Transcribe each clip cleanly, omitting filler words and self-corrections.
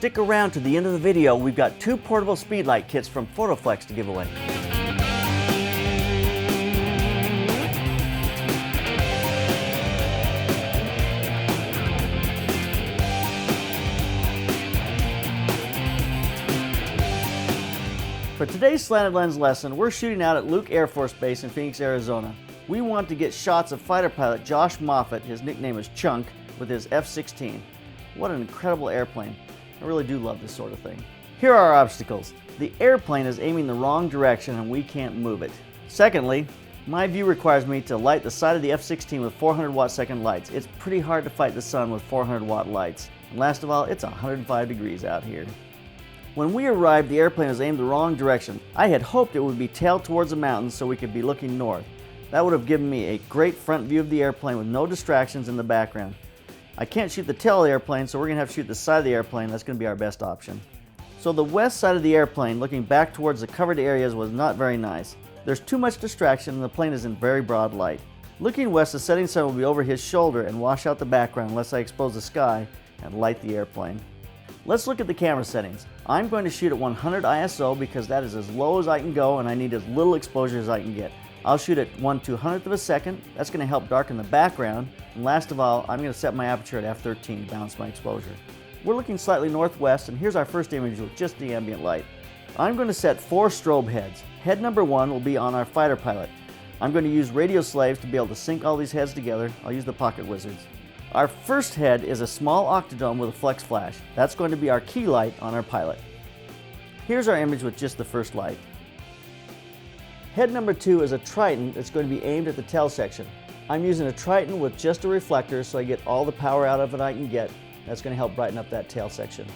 stick around to the end of the video. We've got 2 portable Speedlight kits from Photoflex to give away. For today's slanted lens lesson, we're shooting out at Luke Air Force Base in Phoenix, Arizona. We want to get shots of fighter pilot Josh Moffet, his nickname is Chunk, with his F-16. What an incredible airplane. I really do love this sort of thing. Here are our obstacles. The airplane is aiming the wrong direction and we can't move it. Secondly, my view requires me to light the side of the F-16 with 400 watt second lights. It's pretty hard to fight the sun with 400 watt lights. And last of all, it's 105 degrees out here. When we arrived, the airplane was aimed the wrong direction. I had hoped it would be tailed towards the mountains so we could be looking north. That would have given me a great front view of the airplane with no distractions in the background. I can't shoot the tail of the airplane, so we're going to have to shoot the side of the airplane. That's going to be our best option. So the west side of the airplane, looking back towards the covered areas, was not very nice. There's too much distraction and the plane is in very broad light. Looking west, the setting sun will be over his shoulder and wash out the background unless I expose the sky and light the airplane. Let's look at the camera settings. I'm going to shoot at 100 ISO because that is as low as I can go and I need as little exposure as I can get. I'll shoot at 1/200th of a second. That's going to help darken the background. And last of all, I'm going to set my aperture at f13 to balance my exposure. We're looking slightly northwest, and here's our first image with just the ambient light. I'm going to set 4 strobe heads. Head number 1 will be on our fighter pilot. I'm going to use radio slaves to be able to sync all these heads together. I'll use the pocket wizards. Our first head is a small octodome with a flex flash. That's going to be our key light on our pilot. Here's our image with just the first light. Head number 2 is a Triton that's going to be aimed at the tail section. I'm using a Triton with just a reflector so I get all the power out of it I can get. That's going to help brighten up that tail section.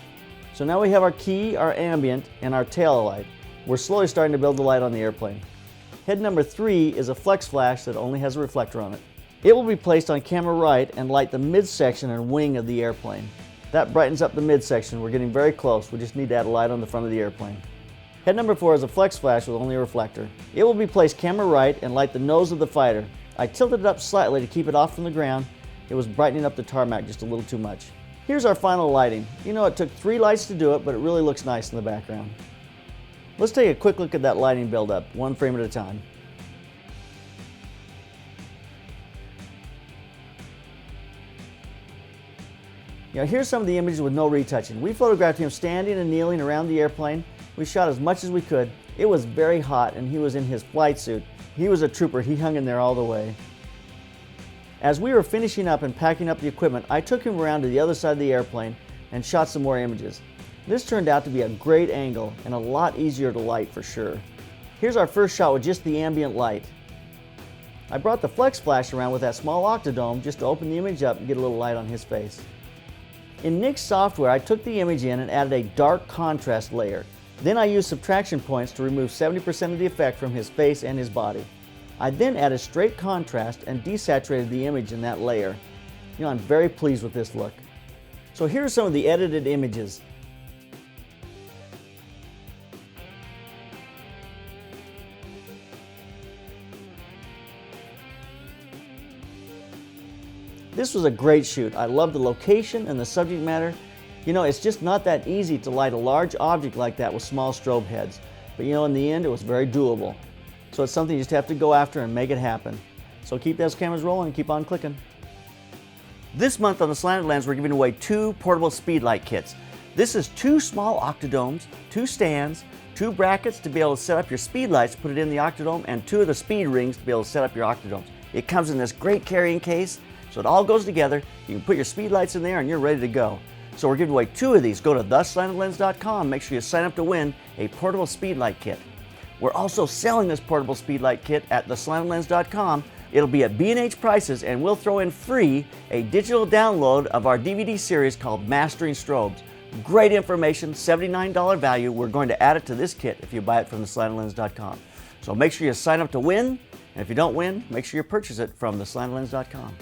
So now we have our key, our ambient, and our tail light. We're slowly starting to build the light on the airplane. Head number 3 is a flex flash that only has a reflector on it. It will be placed on camera right and light the midsection and wing of the airplane. That brightens up the midsection. We're getting very close. We just need to add a light on the front of the airplane. Head number 4 is a flex flash with only a reflector. It will be placed camera right and light the nose of the fighter. I tilted it up slightly to keep it off from the ground. It was brightening up the tarmac just a little too much. Here's our final lighting. You know, it took 3 lights to do it, but it really looks nice in the background. Let's take a quick look at that lighting buildup, one frame at a time. Now here's some of the images with no retouching. We photographed him standing and kneeling around the airplane. We shot as much as we could. It was very hot and he was in his flight suit. He was a trooper. He hung in there all the way. As we were finishing up and packing up the equipment, I took him around to the other side of the airplane and shot some more images. This turned out to be a great angle and a lot easier to light for sure. Here's our first shot with just the ambient light. I brought the flex flash around with that small octodome just to open the image up and get a little light on his face. In Nik's software, I took the image in and added a dark contrast layer. Then I used subtraction points to remove 70% of the effect from his face and his body. I then added straight contrast and desaturated the image in that layer. You know, I'm very pleased with this look. So here are some of the edited images. This was a great shoot. I love the location and the subject matter. You know, it's just not that easy to light a large object like that with small strobe heads. But you know, in the end, it was very doable. So it's something you just have to go after and make it happen. So keep those cameras rolling and keep on clicking. This month on the Slanted Lens, we're giving away 2 portable Speedlight kits. This is 2 small octodomes, 2 stands, 2 brackets to be able to set up your Speedlights, put it in the octodome, and 2 of the speed rings to be able to set up your octodomes. It comes in this great carrying case, so it all goes together. You can put your Speedlights in there and you're ready to go. So we're giving away 2 of these. Go to theslantedlens.com. Make sure you sign up to win a portable Speedlight kit. We're also selling this portable Speedlight kit at theslantedlens.com. It'll be at B&H prices, and we'll throw in free a digital download of our DVD series called Mastering Strobes. Great information, $79 value. We're going to add it to this kit if you buy it from theslantedlens.com. So make sure you sign up to win, and if you don't win, make sure you purchase it from theslantedlens.com.